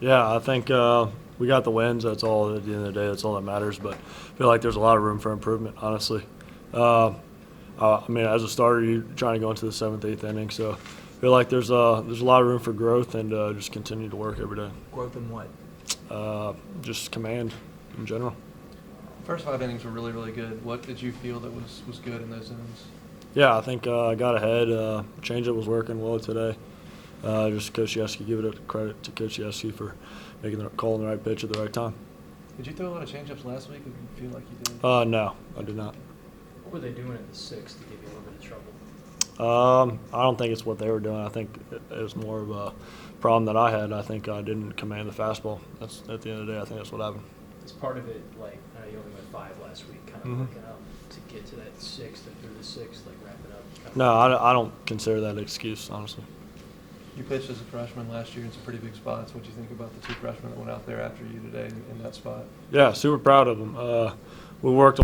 Yeah, I think we got the wins. That's all at the end of the day. That's all that matters. But I feel like there's a lot of room for improvement, honestly. I mean, as a starter, you're trying to go into the 7th, 8th inning. So I feel like there's a lot of room for growth and just continue to work every day. Growth in what? Just command in general. First 5 innings were really, really good. What did you feel that was good in those innings? Yeah, I think I got ahead. Changeup was working well today. Just Coach Yeski, give it a credit to Coach Yeski for calling the right pitch at the right time. Did you throw a lot of changeups last week? Or did you feel like you did? No, I did not. What were they doing in the 6th to give you a little bit of trouble? I don't think it's what they were doing. I think it was more of a problem that I had. I think I didn't command the fastball. That's at the end of the day. I think that's what happened. Is part of it like I know you only went 5 last week, kind of looking up to get to that 6th and through the 6th, like wrap it up? No, I don't consider that an excuse, honestly. You pitched as a freshman last year in some pretty big spots. What do you think about the 2 freshmen that went out there after you today in that spot? Yeah, super proud of them. We worked.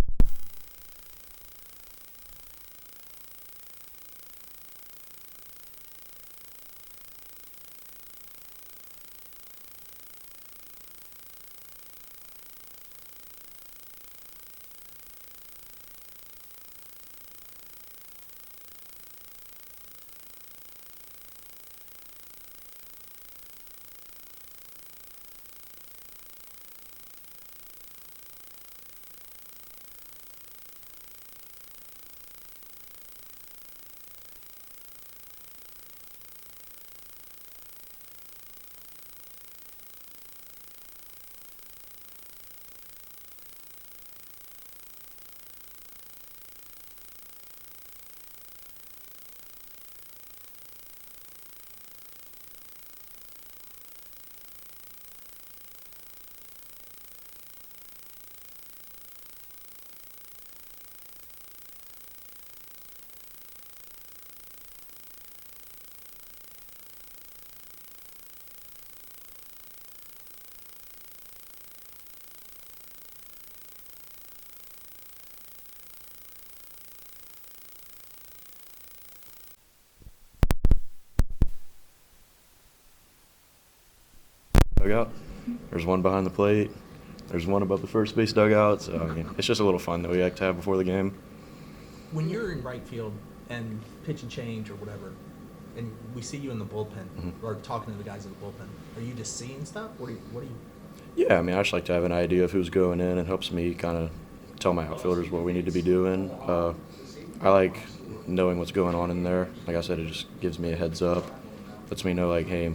Dugout. There's one behind the plate. There's one above the first base dugout. So, I mean, it's just a little fun that we like to have before the game. When you're in right field and pitch and change or whatever, and we see you in the bullpen or talking to the guys in the bullpen, are you just seeing stuff? What are you? Yeah, I mean, I just like to have an idea of who's going in. It helps me kind of tell my outfielders what we need to be doing. I like knowing what's going on in there. Like I said, it just gives me a heads up. Lets me know, like, hey,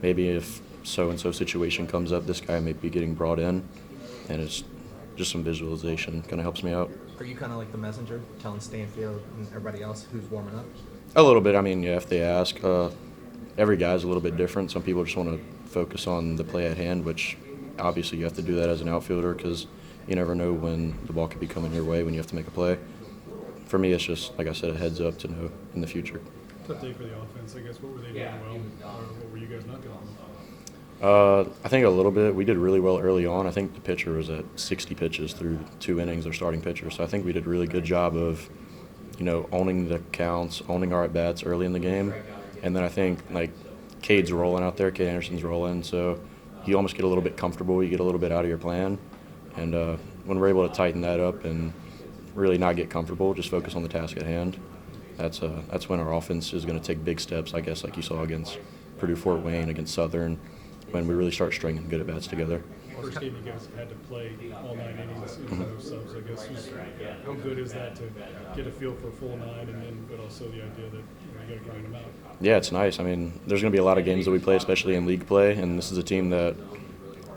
maybe if so-and-so situation comes up, this guy may be getting brought in. And it's just some visualization kind of helps me out. Are you kind of like the messenger, telling Stanfield and everybody else who's warming up? A little bit. I mean, yeah, if they ask. Every guy's a little bit different. Some people just want to focus on the play at hand, which obviously you have to do that as an outfielder because you never know when the ball could be coming your way when you have to make a play. For me, it's just, like I said, a heads up to know in the future. Tough day for the offense, I guess. What were they doing well, or what were you guys not doing well? I think a little bit. We did really well early on. I think the pitcher was at 60 pitches through 2 innings, their starting pitcher. So I think we did a really good job of, owning the counts, owning our at-bats early in the game. And then I think, like, Kade's rolling out there, Kade Anderson's rolling. So you almost get a little bit comfortable. You get a little bit out of your plan. And when we're able to tighten that up and really not get comfortable, just focus on the task at hand, that's when our offense is going to take big steps, I guess, like you saw against Purdue Fort Wayne, against Southern, when we really start stringing good at-bats together. First game you guys had to play all 9 innings, no subs, I guess. How good is that to get a feel for a full 9 and then, but also the idea that you got to grind them out? Yeah, it's nice. I mean, there's going to be a lot of games that we play, especially in league play, and this is a team that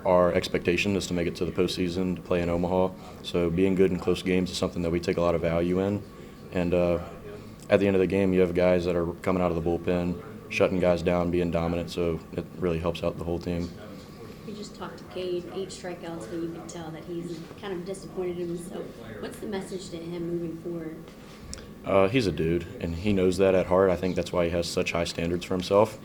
our expectation is to make it to the postseason, to play in Omaha. So being good in close games is something that we take a lot of value in. And at the end of the game, you have guys that are coming out of the bullpen, shutting guys down, being dominant, so it really helps out the whole team. You just talked to Kade, 8 strikeouts, but you can tell that he's kind of disappointed in himself. What's the message to him moving forward? He's a dude, and he knows that at heart. I think that's why he has such high standards for himself.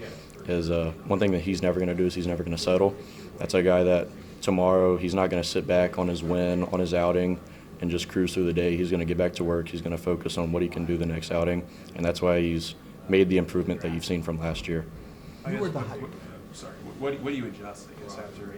Is one thing that he's never going to do is he's never going to settle. That's a guy that tomorrow he's not going to sit back on his win, on his outing, and just cruise through the day. He's going to get back to work. He's going to focus on what he can do the next outing, and that's why he's made the improvement that you've seen from last year. You were the Sorry, What do you adjust, I guess, after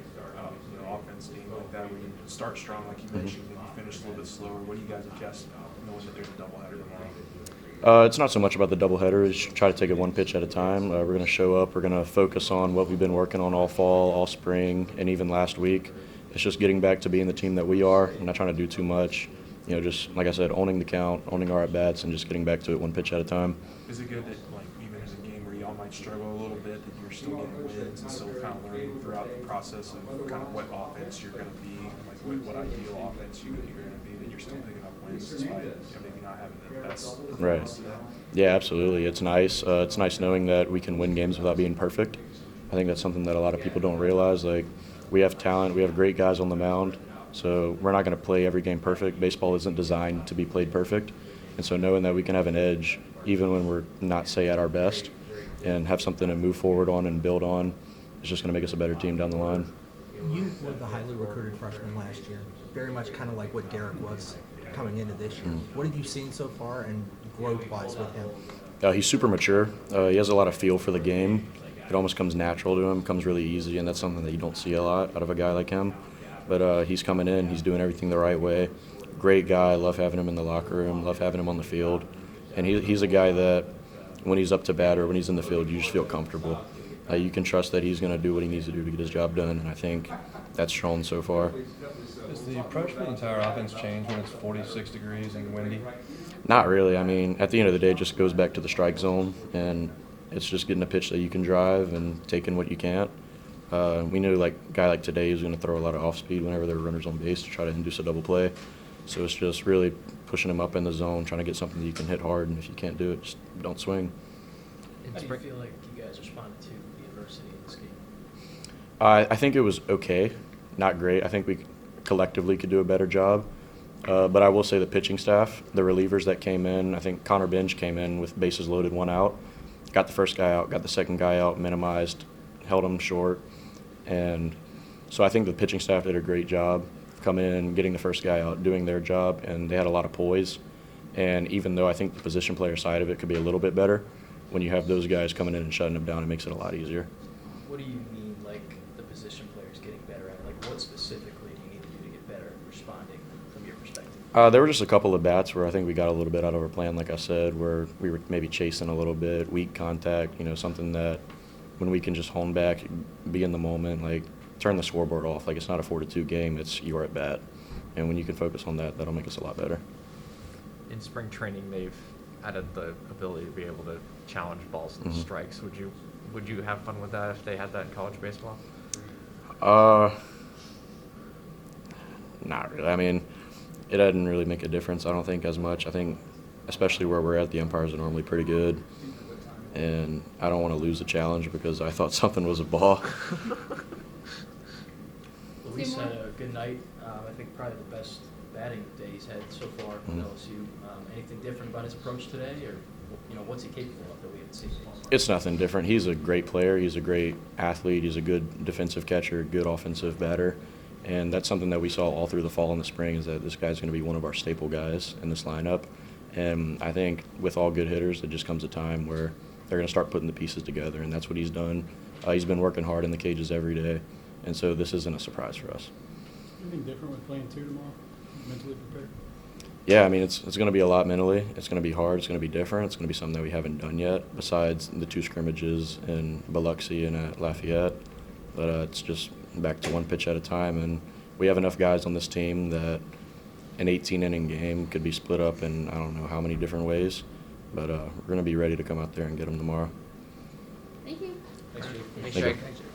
offense game like that, where you start strong, like you mentioned, and you finish a little bit slower? What do you guys adjust knowing that there's a doubleheader tomorrow? It's not so much about the doubleheader. It's try to take it one pitch at a time. We're going to show up. We're going to focus on what we've been working on all fall, all spring, and even last week. It's just getting back to being the team that we are. We're not trying to do too much. Just like I said, owning the count, owning our at-bats, and just getting back to it one pitch at a time. Is it good that, like, even in a game where y'all might struggle a little bit, that you're still getting wins and still kind of learning throughout the process of kind of what offense you're going to be, like what ideal offense you're going to be, that you're still picking up wins despite maybe not having the best Right. performance today? Yeah, absolutely. It's nice. It's nice knowing that we can win games without being perfect. I think that's something that a lot of people don't realize. Like, we have talent. We have great guys on the mound. So we're not going to play every game perfect. Baseball isn't designed to be played perfect. And so knowing that we can have an edge even when we're not, say, at our best and have something to move forward on and build on is just going to make us a better team down the line. You were the highly recruited freshman last year, very much kind of like what Derek was coming into this year. What have you seen so far and growth-wise with him? He's super mature. He has a lot of feel for the game. It almost comes natural to him, comes really easy, and that's something that you don't see a lot out of a guy like him. But he's coming in. He's doing everything the right way. Great guy. Love having him in the locker room. Love having him on the field. And he's a guy that when he's up to bat or when he's in the field, you just feel comfortable. You can trust that he's going to do what he needs to do to get his job done, and I think that's shown so far. Does the approach for the entire offense change when it's 46 degrees and windy? Not really. I mean, at the end of the day, it just goes back to the strike zone, and it's just getting a pitch that you can drive and taking what you can't. We knew a guy like today is going to throw a lot of off speed whenever there were runners on base to try to induce a double play. So it's just really pushing him up in the zone, trying to get something that you can hit hard, and if you can't do it, just don't swing. How do you feel like you guys responded to the adversity in this game? I think it was okay, not great. I think we collectively could do a better job. But I will say the pitching staff, the relievers that came in, I think Connor Binge came in with bases loaded, one out, got the first guy out, got the second guy out, minimized, held him short. And so I think the pitching staff did a great job coming in, getting the first guy out, doing their job, and they had a lot of poise. And even though I think the position player side of it could be a little bit better, when you have those guys coming in and shutting them down, it makes it a lot easier. What do you mean, the position players getting better at? What specifically do you need to do to get better at responding from your perspective? There were just a couple of bats where I think we got a little bit out of our plan, like I said, where we were maybe chasing a little bit, weak contact, something that when we can just hone back, be in the moment, turn the scoreboard off. It's not a 4-2 game, it's your at bat. And when you can focus on that, that'll make us a lot better. In spring training, they've added the ability to be able to challenge balls and strikes. Would you have fun with that if they had that in college baseball? Not really. I mean, it doesn't really make a difference, I don't think, as much. I think, especially where we're at, the umpires are normally pretty good. And I don't want to lose the challenge because I thought something was a ball. Luis had a good night. I think probably the best batting day he's had so far with LSU. Anything different about his approach today, or what's he capable of that we haven't seen? It's nothing different. He's a great player. He's a great athlete. He's a good defensive catcher, good offensive batter. And that's something that we saw all through the fall and the spring, is that this guy's going to be one of our staple guys in this lineup. And I think with all good hitters, it just comes a time where they're going to start putting the pieces together, and that's what he's done. He's been working hard in the cages every day, and so this isn't a surprise for us. Anything different with playing two tomorrow? Mentally prepared? Yeah, I mean, it's going to be a lot mentally. It's going to be hard. It's going to be different. It's going to be something that we haven't done yet, besides the two scrimmages in Biloxi and at Lafayette. But it's just back to one pitch at a time, and we have enough guys on this team that an 18-inning game could be split up in I don't know how many different ways. But we're going to be ready to come out there and get them tomorrow. Thank you. Thanks, Jake. Thank you.